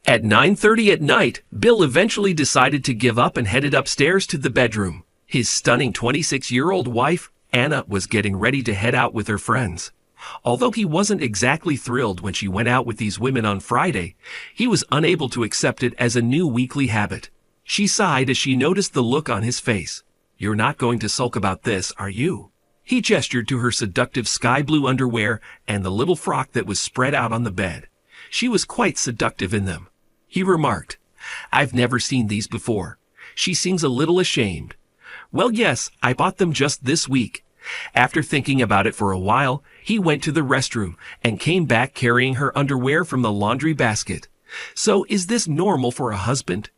At 9:30 at night, Bill eventually decided to give up and headed upstairs to the bedroom. His stunning 26-year-old wife, Anna, was getting ready to head out with her friends. Although he wasn't exactly thrilled when she went out with these women on Friday, he was unable to accept it as a new weekly habit. She sighed as she noticed the look on his face. "You're not going to sulk about this, are you?" He gestured to her seductive sky blue underwear and the little frock that was spread out on the bed. She was quite seductive in them. He remarked, "I've never seen these before." She seems a little ashamed. "Well, yes, I bought them just this week." After thinking about it for a while, he went to the restroom and came back carrying her underwear from the laundry basket. "So is this normal for a husband?"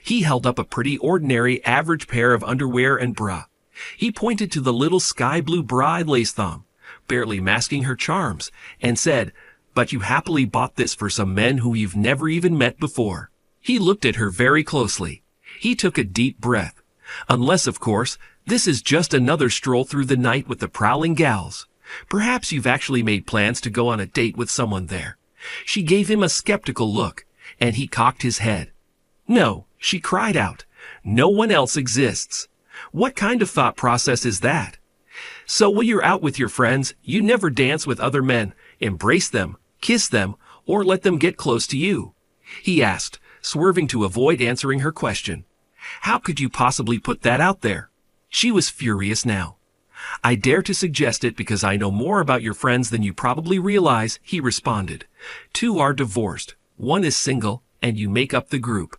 He held up a pretty ordinary average pair of underwear and bra. He pointed to the little sky blue bra and lace thong, barely masking her charms, and said, "But you happily bought this for some men who you've never even met before." He looked at her very closely. He took a deep breath. "Unless, of course, this is just another stroll through the night with the prowling gals. Perhaps you've actually made plans to go on a date with someone there." She gave him a skeptical look, and he cocked his head. "No," she cried out. "No one else exists." "What kind of thought process is that?" "So when you're out with your friends, you never dance with other men, embrace them, kiss them, or let them get close to you?" he asked, swerving to avoid answering her question. "How could you possibly put that out there?" She was furious now. "I dare to suggest it because I know more about your friends than you probably realize," he responded. "Two are divorced, one is single, and you make up the group.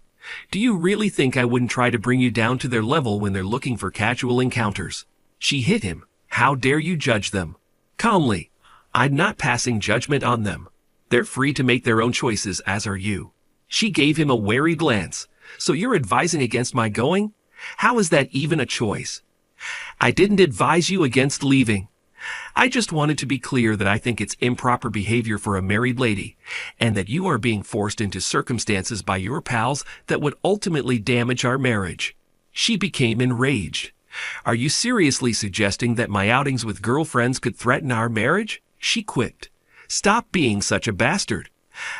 Do you really think I wouldn't try to bring you down to their level when they're looking for casual encounters?" She hit him. "How dare you judge them?" Calmly, "I'm not passing judgment on them. They're free to make their own choices, as are you." She gave him a wary glance. "So you're advising against my going? How is that even a choice?" "I didn't advise you against leaving. I just wanted to be clear that I think it's improper behavior for a married lady, and that you are being forced into circumstances by your pals that would ultimately damage our marriage." She became enraged. "Are you seriously suggesting that my outings with girlfriends could threaten our marriage?" She quipped. "Stop being such a bastard.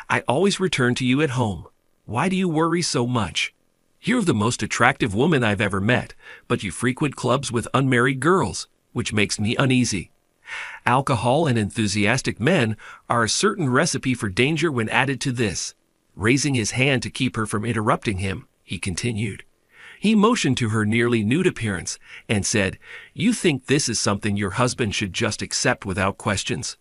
I always return to you at home. Why do you worry so much? You're the most attractive woman I've ever met, but you frequent clubs with unmarried girls, which makes me uneasy. Alcohol and enthusiastic men are a certain recipe for danger when added to this." Raising his hand to keep her from interrupting him, he continued. He motioned to her nearly nude appearance and said, "You think this is something your husband should just accept without questions?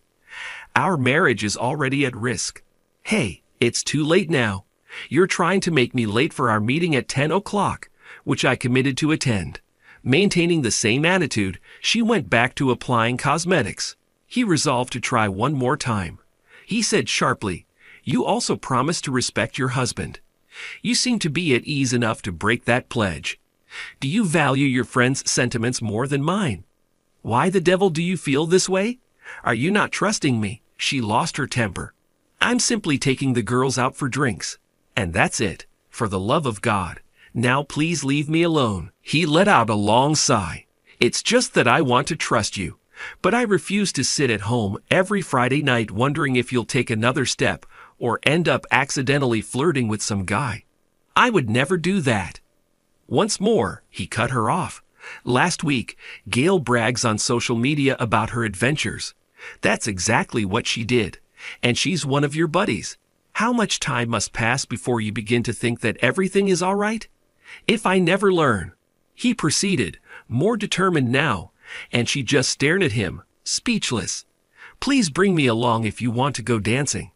Our marriage is already at risk. Hey, it's too late now. You're trying to make me late for our meeting at 10 o'clock, which I committed to attend." Maintaining the same attitude, she went back to applying cosmetics. He resolved to try one more time. He said sharply, "You also promised to respect your husband. You seem to be at ease enough to break that pledge. Do you value your friend's sentiments more than mine? Why the devil do you feel this way? Are you not trusting me?" She lost her temper. "I'm simply taking the girls out for drinks. And that's it. For the love of God. Now please leave me alone." He let out a long sigh. "It's just that I want to trust you. But I refuse to sit at home every Friday night wondering if you'll take another step or end up accidentally flirting with some guy. I would never do that." Once more, he cut her off. "Last week, Gail brags on social media about her adventures. That's exactly what she did. And she's one of your buddies. How much time must pass before you begin to think that everything is all right? If I never learn." He proceeded, more determined now, and she just stared at him, speechless. "Please bring me along if you want to go dancing.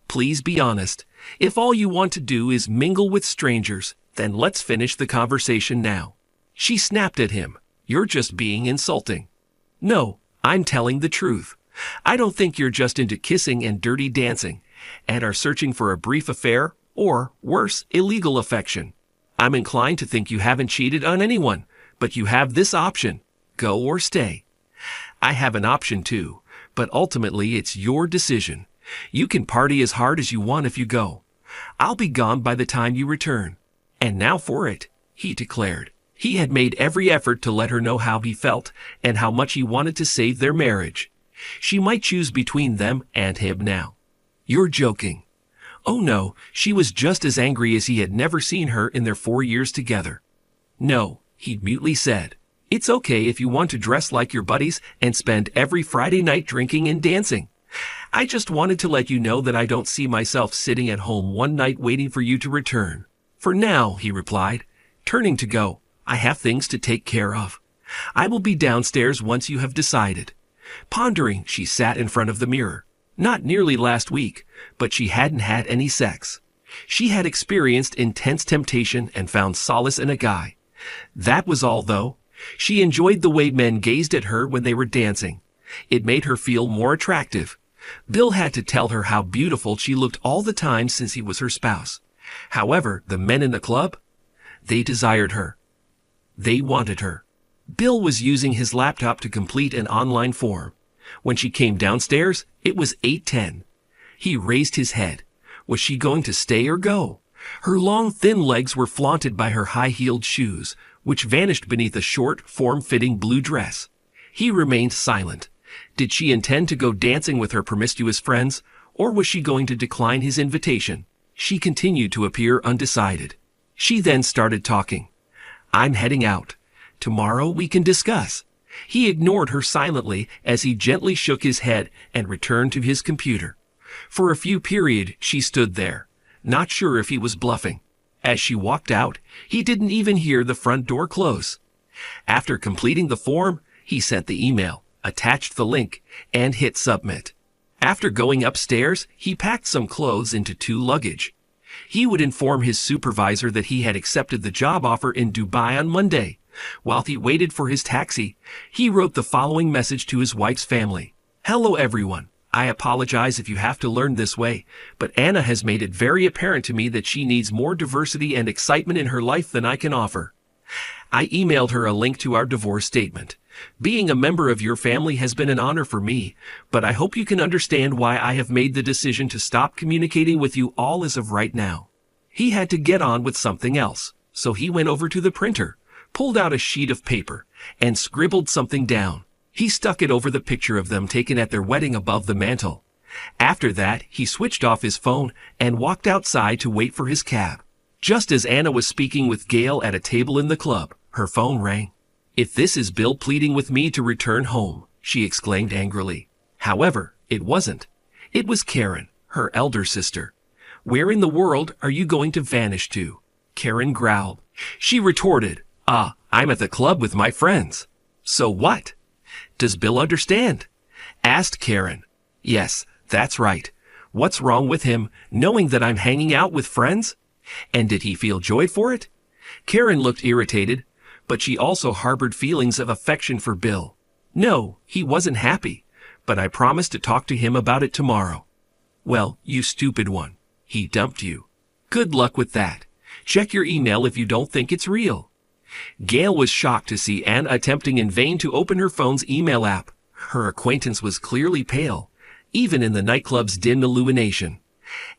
Please be honest. If all you want to do is mingle with strangers, then let's finish the conversation now." She snapped at him. "You're just being insulting." "No, I'm telling the truth. I don't think you're just into kissing and dirty dancing, and are searching for a brief affair, or, worse, illegal affection. I'm inclined to think you haven't cheated on anyone, but you have this option: go or stay. I have an option too, but ultimately it's your decision. You can party as hard as you want if you go. I'll be gone by the time you return. And now for it," he declared. He had made every effort to let her know how he felt and how much he wanted to save their marriage. She might choose between them and him now. "You're joking." Oh no, she was just as angry as he had never seen her in their 4 years together. No, he mutely said. It's okay if you want to dress like your buddies and spend every Friday night drinking and dancing. I just wanted to let you know that I don't see myself sitting at home one night waiting for you to return. For now, he replied, turning to go. I have things to take care of. I will be downstairs once you have decided. Pondering, she sat in front of the mirror. Not nearly last week, but she hadn't had any sex. She had experienced intense temptation and found solace in a guy. That was all, though. She enjoyed the way men gazed at her when they were dancing. It made her feel more attractive. Bill had to tell her how beautiful she looked all the time since he was her spouse. However, the men in the club, they desired her. They wanted her. Bill was using his laptop to complete an online form. When she came downstairs, it was 8:10. He raised his head. Was she going to stay or go? Her long, thin legs were flaunted by her high-heeled shoes, which vanished beneath a short, form-fitting blue dress. He remained silent. Did she intend to go dancing with her promiscuous friends, or was she going to decline his invitation? She continued to appear undecided. She then started talking. I'm heading out. Tomorrow we can discuss. He ignored her silently as he gently shook his head and returned to his computer. For a few periods she stood there, not sure if he was bluffing. As she walked out, he didn't even hear the front door close. After completing the form, he sent the email, attached the link, and hit submit. After going upstairs, he packed some clothes into 2 luggage. He would inform his supervisor that he had accepted the job offer in Dubai on Monday. While he waited for his taxi, he wrote the following message to his wife's family. Hello everyone. I apologize if you have to learn this way, but Anna has made it very apparent to me that she needs more diversity and excitement in her life than I can offer. I emailed her a link to our divorce statement. Being a member of your family has been an honor for me, but I hope you can understand why I have made the decision to stop communicating with you all as of right now. He had to get on with something else, so he went over to the printer, pulled out a sheet of paper, and scribbled something down. He stuck it over the picture of them taken at their wedding above the mantel. After that, he switched off his phone and walked outside to wait for his cab. Just as Anna was speaking with Gail at a table in the club, her phone rang. If this is Bill pleading with me to return home, she exclaimed angrily. However, it wasn't. It was Karen, her elder sister. Where in the world are you going to vanish to? Karen growled. She retorted, I'm at the club with my friends. So what? Does Bill understand? Asked Karen. Yes, that's right. What's wrong with him, knowing that I'm hanging out with friends? And did he feel joy for it? Karen looked irritated, but she also harbored feelings of affection for Bill. No, he wasn't happy, but I promised to talk to him about it tomorrow. Well, you stupid one. He dumped you. Good luck with that. Check your email if you don't think it's real. Gail was shocked to see Anna attempting in vain to open her phone's email app. Her acquaintance was clearly pale, even in the nightclub's dim illumination.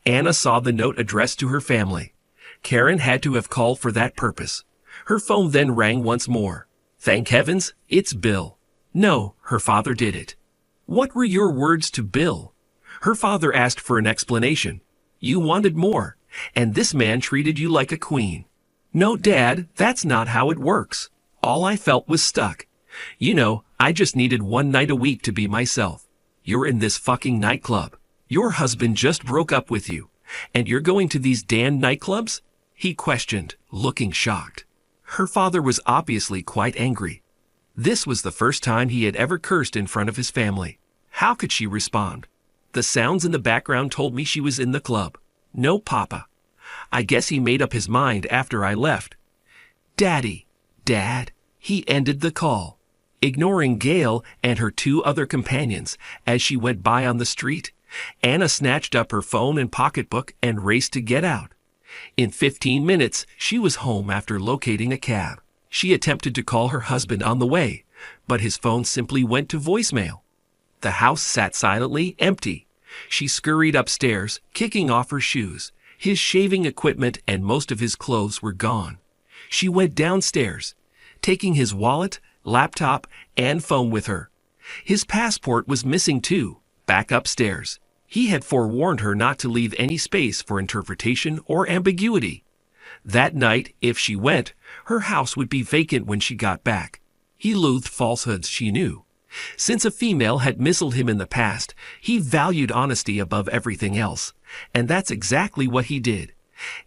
Anna saw the note addressed to her family. Karen had to have called for that purpose. Her phone then rang once more. Thank heavens, it's Bill. No, her father did it. What were your words to Bill? Her father asked for an explanation. You wanted more, and this man treated you like a queen. No, Dad, that's not how it works. All I felt was stuck. You know, I just needed one night a week to be myself. You're in this fucking nightclub. Your husband just broke up with you, and you're going to these damn nightclubs? He questioned, looking shocked. Her father was obviously quite angry. This was the first time he had ever cursed in front of his family. How could she respond? The sounds in the background told me she was in the club. No, Papa. I guess he made up his mind after I left. Daddy, Dad, he ended the call, ignoring Gail and her 2 other companions as she went by on the street. Anna snatched up her phone and pocketbook and raced to get out. In 15 minutes, she was home after locating a cab. She attempted to call her husband on the way, but his phone simply went to voicemail. The house sat silently empty. She scurried upstairs, kicking off her shoes. His shaving equipment and most of his clothes were gone. She went downstairs, taking his wallet, laptop, and phone with her. His passport was missing too. Back upstairs. He had forewarned her not to leave any space for interpretation or ambiguity. That night, if she went, her house would be vacant when she got back. He loathed falsehoods, she knew. Since a female had misled him in the past, he valued honesty above everything else, and that's exactly what he did.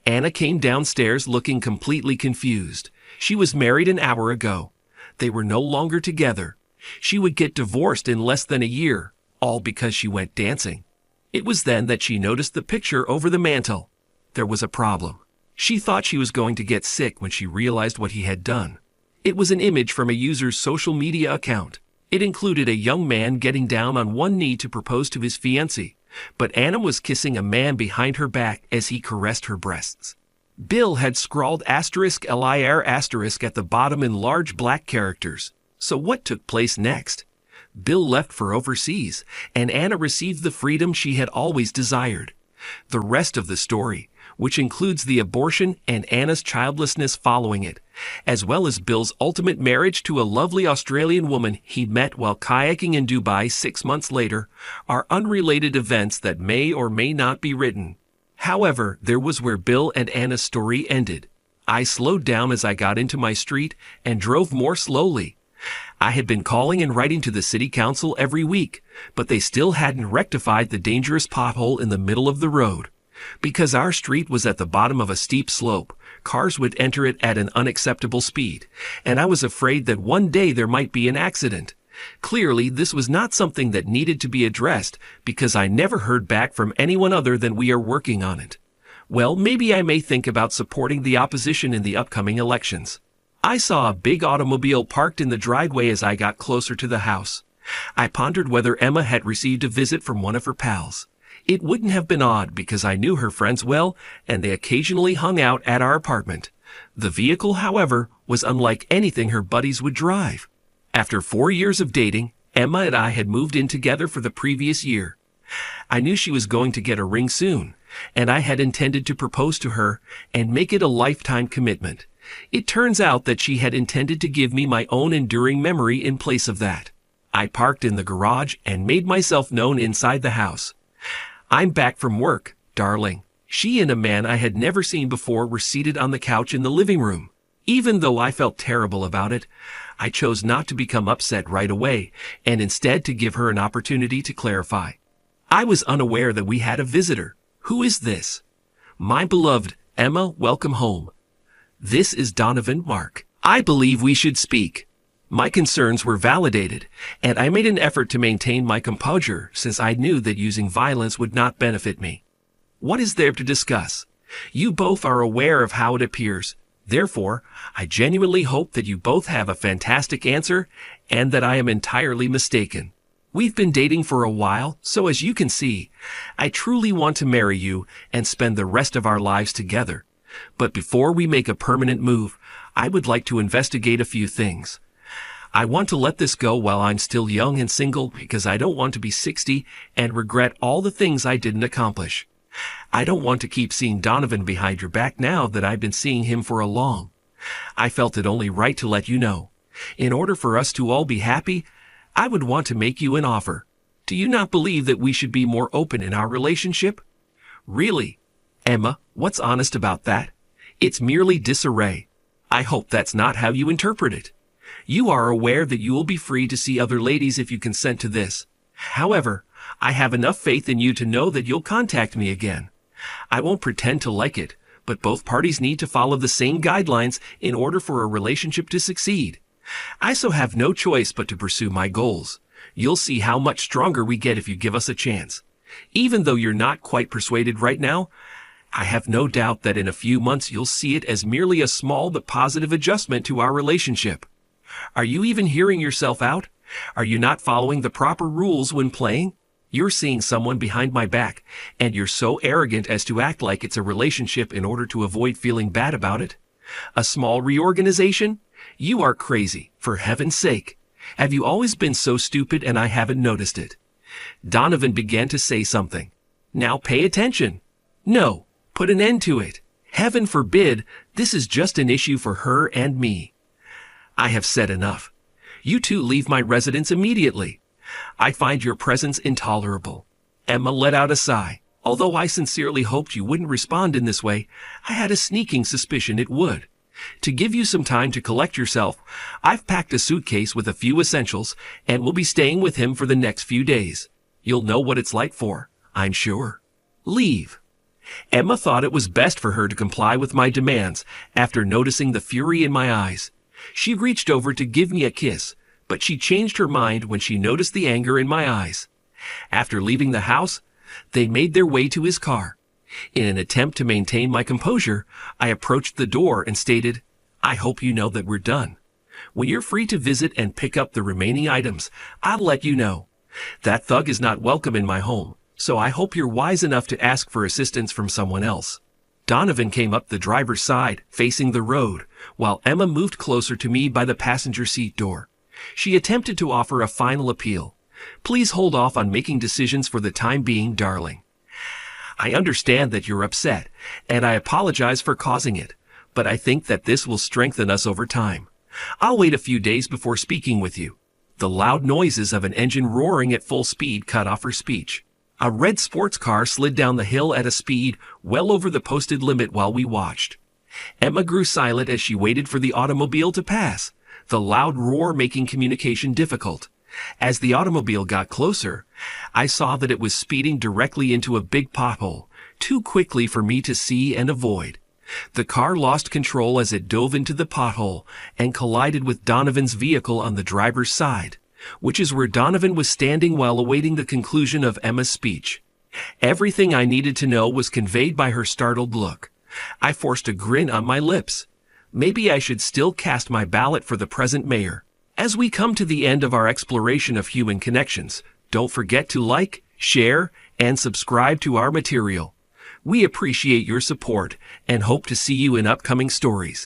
Anna came downstairs looking completely confused. She was married an hour ago. They were no longer together. She would get divorced in less than a year, all because she went dancing. It was then that she noticed the picture over the mantel. There was a problem. She thought she was going to get sick when she realized what he had done. It was an image from a user's social media account. It included a young man getting down on one knee to propose to his fiancée, but Anna was kissing a man behind her back as he caressed her breasts. Bill had scrawled *LIR* at the bottom in large black characters. So what took place next? Bill left for overseas, and Anna received the freedom she had always desired. The rest of the story, which includes the abortion and Anna's childlessness following it, as well as Bill's ultimate marriage to a lovely Australian woman he met while kayaking in Dubai 6 months later, are unrelated events that may or may not be written. However, there was where Bill and Anna's story ended. I slowed down as I got into my street and drove more slowly. I had been calling and writing to the city council every week, but they still hadn't rectified the dangerous pothole in the middle of the road. Because our street was at the bottom of a steep slope, cars would enter it at an unacceptable speed, and I was afraid that one day there might be an accident. Clearly, this was not something that needed to be addressed because I never heard back from anyone other than we are working on it. Well, maybe I may think about supporting the opposition in the upcoming elections. I saw a big automobile parked in the driveway as I got closer to the house. I pondered whether Emma had received a visit from one of her pals. It wouldn't have been odd because I knew her friends well and they occasionally hung out at our apartment. The vehicle, however, was unlike anything her buddies would drive. After 4 years of dating, Emma and I had moved in together for the previous year. I knew she was going to get a ring soon, and I had intended to propose to her and make it a lifetime commitment. It turns out that she had intended to give me my own enduring memory in place of that. I parked in the garage and made myself known inside the house. "I'm back from work, darling." She and a man I had never seen before were seated on the couch in the living room. Even though I felt terrible about it, I chose not to become upset right away and instead to give her an opportunity to clarify. I was unaware that we had a visitor. "Who is this?" "My beloved Emma, welcome home. This is Donovan Mark. I believe we should speak." My concerns were validated, and I made an effort to maintain my composure since I knew that using violence would not benefit me. "What is there to discuss? You both are aware of how it appears. Therefore, I genuinely hope that you both have a fantastic answer and that I am entirely mistaken. We've been dating for a while, so as you can see, I truly want to marry you and spend the rest of our lives together. But before we make a permanent move, I would like to investigate a few things. I want to let this go while I'm still young and single because I don't want to be 60 and regret all the things I didn't accomplish. I don't want to keep seeing Donovan behind your back now that I've been seeing him for a long. I felt it only right to let you know. In order for us to all be happy, I would want to make you an offer. Do you not believe that we should be more open in our relationship?" "Really? Emma, what's honest about that? It's merely disarray. I hope that's not how you interpret it. You are aware that you will be free to see other ladies if you consent to this. However, I have enough faith in you to know that you'll contact me again. I won't pretend to like it, but both parties need to follow the same guidelines in order for a relationship to succeed. I so have no choice but to pursue my goals. You'll see how much stronger we get if you give us a chance. Even though you're not quite persuaded right now, I have no doubt that in a few months you'll see it as merely a small but positive adjustment to our relationship. Are you even hearing yourself out? Are you not following the proper rules when playing? You're seeing someone behind my back, and you're so arrogant as to act like it's a relationship in order to avoid feeling bad about it. A small reorganization? You are crazy, for heaven's sake. Have you always been so stupid and I haven't noticed it?" Donovan began to say something. "Now pay attention. No, put an end to it. Heaven forbid, this is just an issue for her and me. I have said enough. You two leave my residence immediately. I find your presence intolerable. Emma let out a sigh. Although I sincerely hoped you wouldn't respond in this way, I had a sneaking suspicion it would. To give you some time to collect yourself, I've packed a suitcase with a few essentials and will be staying with him for the next few days. You'll know what it's like for, I'm sure. Leave. Emma thought it was best for her to comply with my demands after noticing the fury in my eyes. She reached over to give me a kiss, but she changed her mind when she noticed the anger in my eyes. After leaving the house, they made their way to his car. In an attempt to maintain my composure, I approached the door and stated, "I hope you know that we're done. When you're free to visit and pick up the remaining items, I'll let you know. That thug is not welcome in my home, so I hope you're wise enough to ask for assistance from someone else." Donovan came up the driver's side, facing the road, while Emma moved closer to me by the passenger seat door. She attempted to offer a final appeal. "Please hold off on making decisions for the time being, darling. I understand that you're upset, and I apologize for causing it, but I think that this will strengthen us over time. I'll wait a few days before speaking with you." The loud noises of an engine roaring at full speed cut off her speech. A red sports car slid down the hill at a speed well over the posted limit while we watched. Emma grew silent as she waited for the automobile to pass, the loud roar making communication difficult. As the automobile got closer, I saw that it was speeding directly into a big pothole, too quickly for me to see and avoid. The car lost control as it dove into the pothole and collided with Donovan's vehicle on the driver's side, which is where Donovan was standing while awaiting the conclusion of Emma's speech. Everything I needed to know was conveyed by her startled look. I forced a grin on my lips. Maybe I should still cast my ballot for the present mayor. As we come to the end of our exploration of human connections, don't forget to like, share, and subscribe to our material. We appreciate your support and hope to see you in upcoming stories.